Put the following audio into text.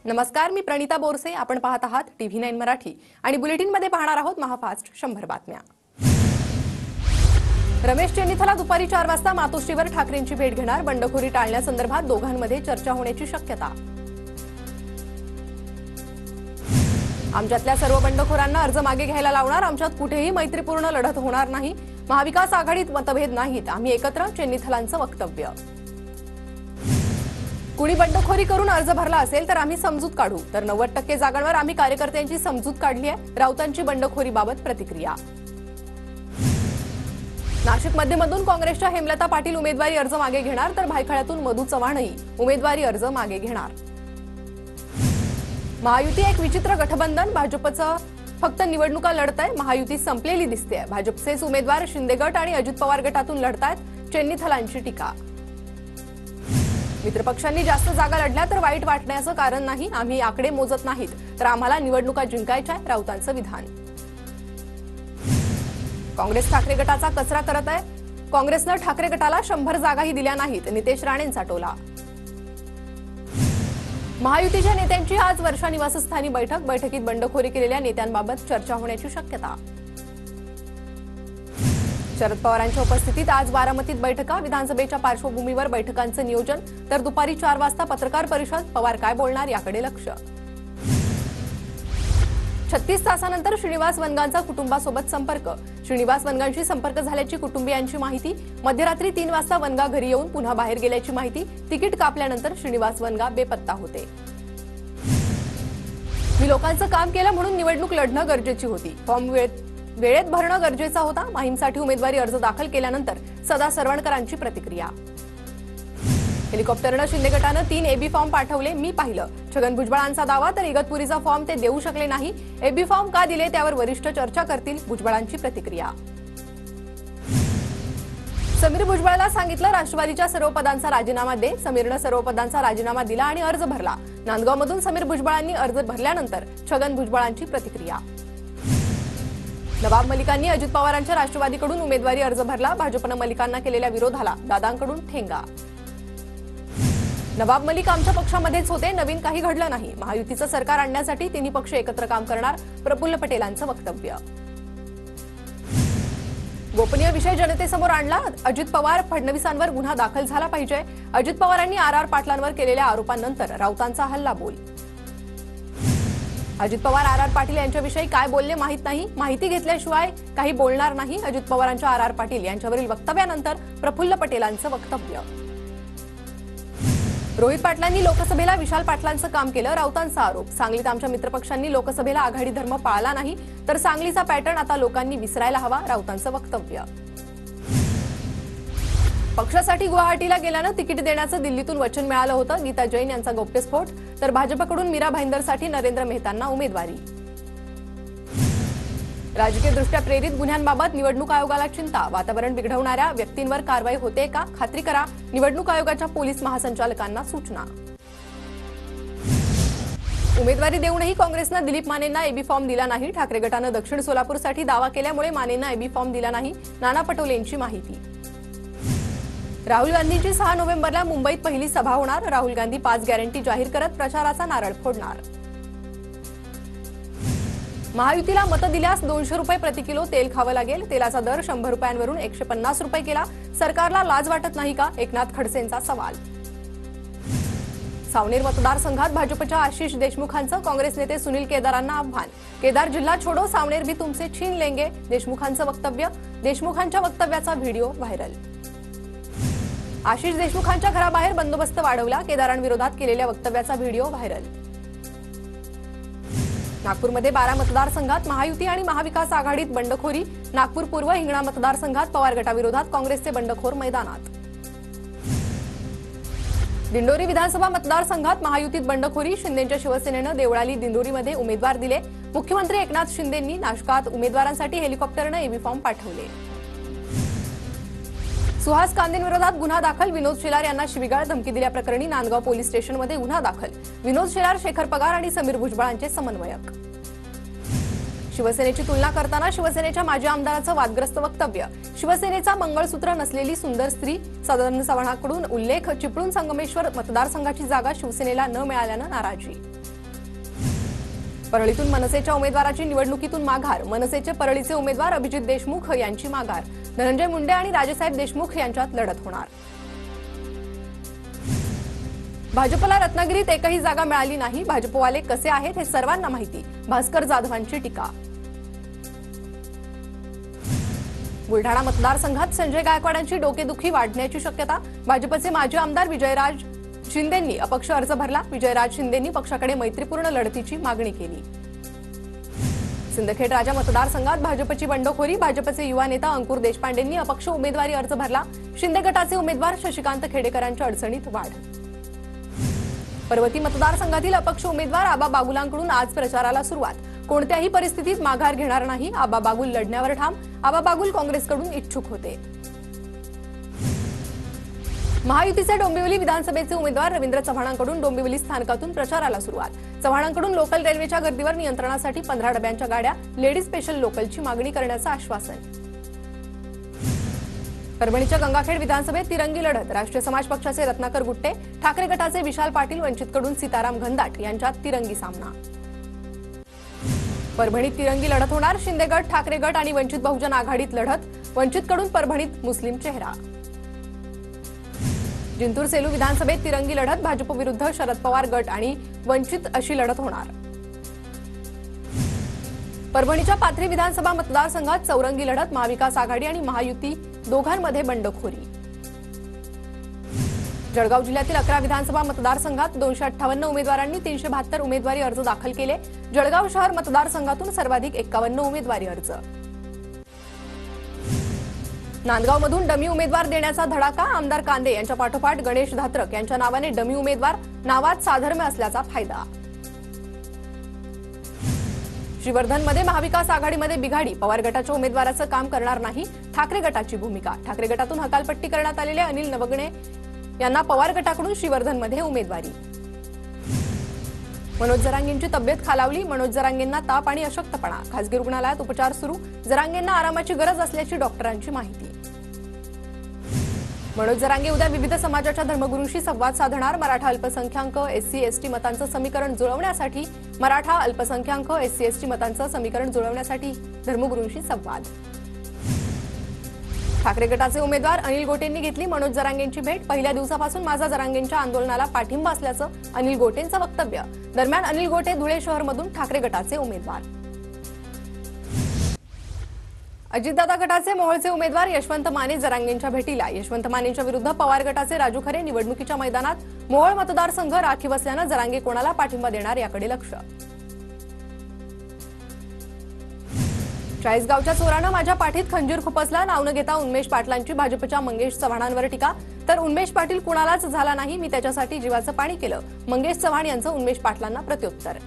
नमस्कार, मी प्रणिता बोरसे. आपण पाहत आहात TV9 मराठी आणि बुलेटिनमध्ये पाहणार आहोत महाफास्ट 100 बातम्या. रमेश चेन्नीथला दुपारी 4 वाजता मातोश्रीवर ठाकरेंची भेट घेणार. बंडखोरी टाळण्यासंदर्भात दोघांमध्ये चर्चा होण्याची शक्यता. आमच्यातल्या सर्व बंडखोरांना अर्ज मागे घ्यायला लावणार. आमच्यात कुठेही मैत्रीपूर्ण लढत होणार नाही. महाविकास आघाडीत मतभेद नाहीत, आम्ही एकत्र. चेन्नीथलांचं वक्तव्य. कुणी बंडखोरी करून अर्ज भरला असेल तर आम्ही समजूत काढू, तर 90% जागांवर आम्ही कार्यकर्त्यांची समजूत काढली आहे. राऊतांची बंडखोरीबाबत प्रतिक्रिया. नाशिक मध्यमधून काँग्रेसच्या हेमलता पाटील उमेदवारी अर्ज मागे घेणार, तर भायखळ्यातून मधू चव्हाणही उमेदवारी अर्ज मागे घेणार. महायुती एक विचित्र गठबंधन. भाजपचं फक्त निवडणुका लढतंय. महायुती संपलेली दिसते. भाजपचेच उमेदवार शिंदे गट आणि अजित पवार गटातून लढतायत. चेन्नीथलांची टीका. मित्रपक्षांनी जास्त जागा लढल्या तर वाईट वाटण्याचं कारण नाही. आम्ही आकडे मोजत नाहीत, तर आम्हाला निवडणुका जिंकायच्या. राऊतांचं विधान. काँग्रेस ठाकरे गटाचा कचरा करत आहे. काँग्रेसनं ठाकरे गटाला 100 जागाही दिल्या नाहीत. नितेश राणेंचा टोला. महायुतीच्या नेत्यांची आज वर्षा निवासस्थानी बैठक. बैठकीत बंडखोरी केलेल्या नेत्यांबाबत चर्चा होण्याची शक्यता. शरद पवारांच्या उपस्थितीत आज बारामतीत बैठका. विधानसभेच्या पार्श्वभूमीवर बैठकांचं नियोजन, तर दुपारी 4 वाजता पत्रकार परिषद. पवार काय बोलणार याकडे लक्ष. 36 तासानंतर श्रीनिवास वनगांचा कुटुंबासोबत संपर्क. श्रीनिवास वनगांशी संपर्क झाल्याची कुटुंबियांची माहिती. मध्यरात्री 3 वाजता वनगा घरी येऊन पुन्हा बाहेर गेल्याची माहिती. तिकीट कापल्यानंतर श्रीनिवास वनगा बेपत्ता होते. मी लोकांचं काम केलं म्हणून निवडणूक लढणं गरजेची होती. फॉर्म वेळेत भरणं गरजेचा होता. माहीमसाठी उमेदवारी अर्ज दाखल केल्यानंतर सदा सरवणकरांची प्रतिक्रिया. हेलिकॉप्टरनं शिंदे गटानं 3 AB फॉर्म पाठवले. मी पाहिलं. छगन भुजबळांचा दावा, तर इगतपुरीचा फॉर्म ते देऊ शकले नाही. AB फॉर्म का दिले त्यावर वरिष्ठ चर्चा करतील. भुजबळांची प्रतिक्रिया. समीर भुजबळाला सांगितलं राष्ट्रवादीच्या सर्व पदांचा राजीनामा दे. समीरनं सर्व पदांचा राजीनामा दिला आणि अर्ज भरला. नांदगावमधून समीर भुजबळांनी अर्ज भरल्यानंतर छगन भुजबळांची प्रतिक्रिया. नवाब मलिकांनी अजित पवारांच्या राष्ट्रवादीकडून उमेदवारी अर्ज भरला. भाजपनं मलिकांना केलेल्या विरोधाला दादांकडून ठेंगा. नवाब मलिक आमच्या पक्षामध्येच होते. नवीन काही घडलं नाही. महायुतीचं सरकार आणण्यासाठी तिन्ही पक्ष एकत्र काम करणार. प्रफुल्ल पटेलांचं वक्तव्य. गोपनीय विषय जनतेसमोर आणला. अजित पवार फडणवीसांवर गुन्हा दाखल झाला पाहिजे. अजित पवारांनी RR पाटलांवर केलेल्या आरोपांनंतर राऊतांचा हल्लाबोल. अजित पवार RR पाटील यांच्याविषयी काय बोलले माहीत नाही. माहिती घेतल्याशिवाय काही बोलणार नाही. अजित पवारांच्या RR पाटील यांच्यावरील वक्तव्यानंतर प्रफुल्ल पटेलांचं वक्तव्य. रोहित पाटलांनी लोकसभेला विशाल पाटलांचं काम केलं. राऊतांचा आरोप. सांगलीत आमच्या मित्रपक्षांनी लोकसभेला आघाडी धर्म पाळला नाही, तर सांगलीचा पॅटर्न आता लोकांनी विसरायला हवा. राऊतांचं वक्तव्य. पक्षासाठी गुवाहाटीला गेल्यानं तिकीट देण्याचं दिल्लीतून वचन मिळालं होतं. गीता जैन यांचा गौप्यस्फोट, तर भाजपकडून मीरा भाईंदरसाठी नरेंद्र मेहतांना उमेदवारी. राजकीयदृष्ट्या प्रेरित गुन्ह्यांबाबत निवडणूक आयोगाला चिंता. वातावरण बिघडवणाऱ्या व्यक्तींवर कारवाई होते का, खात्री करा. निवडणूक आयोगाच्या पोलीस महासंचालकांना सूचना. उमेदवारी देऊनही काँग्रेसनं दिलीप मानेंना AB फॉर्म दिला नाही. ठाकरे गटानं दक्षिण सोलापूरसाठी दावा केल्यामुळे मानेंना AB फॉर्म दिला नाही. नाना पटोलेंची माहिती. राहुल गांधींची 6 नोव्हेंबरला मुंबईत पहिली सभा होणार. राहुल गांधी 5 गॅरंटी जाहीर करत प्रचाराचा नारळ फोडणार. महायुतीला मतं दिल्यास 200 रुपये प्रति किलो तेल खावं लागेल. तेलाचा दर 100 रुपयांवरून 150 रुपये केला. सरकारला लाज वाटत नाही का, एकनाथ खडसेंचा सवाल. सावनेर मतदारसंघात भाजपच्या आशिष देशमुखांचं काँग्रेस नेते सुनील केदारांना आव्हान. केदार जिल्हा छोडो, सावनेर भी तुमसे छीन लेंगे. देशमुखांचं वक्तव्य. देशमुखांच्या वक्तव्याचा व्हिडिओ व्हायरल. आशिष देशमुखांच्या घराबाहेर बंदोबस्त वाढवला. केदारांविरोधात केलेल्या वक्तव्याचा व्हिडिओ व्हायरल. नागपूरमध्ये 12 मतदारसंघात महायुती आणि महाविकास आघाडीत बंडखोरी. नागपूर पूर्व हिंगणा मतदारसंघात पवार गटाविरोधात काँग्रेसचे बंडखोर मैदानात. दिंडोरी विधानसभा मतदारसंघात महायुतीत बंडखोरी. शिंदेच्या शिवसेनेनं देवळाली दिंडोरीमध्ये उमेदवार दिले. मुख्यमंत्री एकनाथ शिंदेंनी नाशकात उमेदवारांसाठी हेलिकॉप्टरनं AB फॉर्म पाठवले. सुहास कांदेंविरोधात गुन्हा दाखल. विनोद शेलार यांना शिवीगाळ धमकी दिल्याप्रकरणी नांदगाव पोलीस स्टेशनमध्ये गुन्हा दाखल. विनोद शेलार, शेखर पगार आणि समीर भुजबळांचे समन्वयक. शिवसेनेची तुलना करताना शिवसेनेच्या माजी आमदाराचं वादग्रस्त वक्तव्य. शिवसेनेचा मंगळसूत्र नसलेली सुंदर स्त्री. सदन चव्हाणांकडून उल्लेख. चिपळूण संगमेश्वर मतदारसंघाची जागा शिवसेनेला न मिळाल्यानं नाराजी. परळीतून मनसेच्या उमेदवाराची निवडणुकीतून माघार, मनसेचे परळीचे उमेदवार अभिजित देशमुख यांची माघार, धनंजय मुंडे आणि राजेसाहेब देशमुख यांच्यात लढत होणार. भाजपला रत्नागिरीत एकही जागा मिळाली नाही, भाजपवाले कसे आहेत हे सर्वांना माहिती, भास्कर जाधवांची टीका. बुलढाणा मतदारसंघात संजय गायकवाडांची डोकेदुखी वाढण्याची शक्यता, भाजपचे माजी आमदार विजयराज शिंदेंनी अपक्ष अर्ज भरला, विजयराज शिंदेंनी पक्षाकडे मैत्रीपूर्ण लढतीची मागणी केली. सिंदखेड राजा मतदारसंघात भाजपची बंडखोरी, भाजपचे युवा नेता अंकुर देशपांडेंनी अपक्ष उमेदवारी अर्ज भरला, शिंदे गटाचे उमेदवार शशिकांत खेडेकरांच्या अडचणीत वाढ. पर्वती मतदारसंघातील अपक्ष उमेदवार आबा बागुलांकडून आज प्रचाराला सुरुवात, कोणत्याही परिस्थितीत माघार घेणार नाही, आबा बागुल लढण्यावर ठाम, आबा बागुल काँग्रेसकडून इच्छुक होते. महायुतीचे डोंबिवली विधानसभेचे उमेदवार रवींद्र चव्हाणांकडून डोंबिवली स्थानकातून प्रचाराला सुरुवात, चव्हाणांकडून लोकल रेल्वेच्या गर्दीवर नियंत्रणासाठी 15 डब्यांच्या गाड्या, लेडीज स्पेशल लोकलची मागणी करण्याचं आश्वासन. परभणीच्या गंगाखेड विधानसभेत तिरंगी लढत, राष्ट्रीय समाज पक्षाचे रत्नाकर गुट्टे, ठाकरे गटाचे विशाल पाटील, वंचितकडून सीताराम घनदाट यांच्यात तिरंगी सामना. परभणीत तिरंगी लढत होणार, शिंदे गट, ठाकरे गट आणि वंचित बहुजन आघाडीत लढत, वंचितकडून परभणीत मुस्लिम चेहरा. जिंतूर सेलू विधानसभेत तिरंगी लढत, भाजप विरुद्ध शरद पवार गट आणि वंचित अशी लढत होणार. परभणीच्या पाथरी विधानसभा मतदारसंघात चौरंगी लढत, महाविकास आघाडी आणि महायुती दोघांमध्ये बंडखोरी. जळगाव जिल्ह्यातील 11 विधानसभा मतदारसंघात 258 उमेदवारांनी 372 उमेदवारी अर्ज दाखल केले, जळगाव शहर मतदारसंघातून सर्वाधिक 51 उमेदवारी अर्ज. नांदगावमधून डमी उमेदवार देण्याचा धडाका, आमदार कांदे यांच्या पाठोपाठ गणेश धात्रक यांच्या नावाने डमी उमेदवार, नावात साधर्म्य असल्याचा फायदा. श्रीवर्धनमध्ये महाविकास आघाडीमध्ये बिघाडी, पवार गटाच्या उमेदवाराचं काम करणार नाही, ठाकरे गटाची भूमिका, ठाकरे गटातून हकालपट्टी करण्यात आलेले अनिल नवगणे यांना पवार गटाकडून श्रीवर्धनमध्ये उमेदवारी. मनोज जरांगेंची तब्येत खालावली, मनोज जरांगेंना ताप आणि अशक्तपणा, खासगी रुग्णालयात उपचार सुरू, जरांगेंना आरामाची गरज असल्याची डॉक्टरांची माहिती. मनोज जरांगे उद्या विविध समाजाच्या धर्मगुरूंशी संवाद साधणार, मराठा अल्पसंख्याक एससी एसटी मतांचं समीकरण जुळवण्यासाठी, मराठा अल्पसंख्याक एससी एसटी मतांचं समीकरण जुळवण्यासाठी धर्मगुरूंशी संवाद. ठाकरे गटाचे उमेदवार अनिल गोटेंनी घेतली मनोज जरांगेंची भेट, पहिल्या दिवसापासून माझा जरांगेंच्या आंदोलनाला पाठिंबा असल्याचं अनिल गोटेंचं वक्तव्य. दरम्यान अनिल गोटे धुळे शहरमधून ठाकरे गटाचे उमेदवार. अजितदादा गटाचे मोहोळचे उमेदवार यशवंत माने जरांगेंच्या भेटीला, यशवंत मानेंच्या विरुद्ध पवार गटाचे राजू खरे, निवडणुकीच्या मैदानात मोहोळ मतदारसंघ राखीव असल्यानं जरांगे कोणाला पाठिंबा देणार याकडे लक्ष. चाळीसगावच्या चोरानं माझ्या पाठीत खंजीर खुपसला, नाव न घेता उन्मेष पाटलांची भाजपच्या मंगेश चव्हाणांवर टीका, तर उन्मेष पाटील कुणालाच झाला नाही, मी त्याच्यासाठी जीवाचं पाणी केलं, मंगेश चव्हाण यांचं उन्मेष पाटलांना प्रत्युत्तर.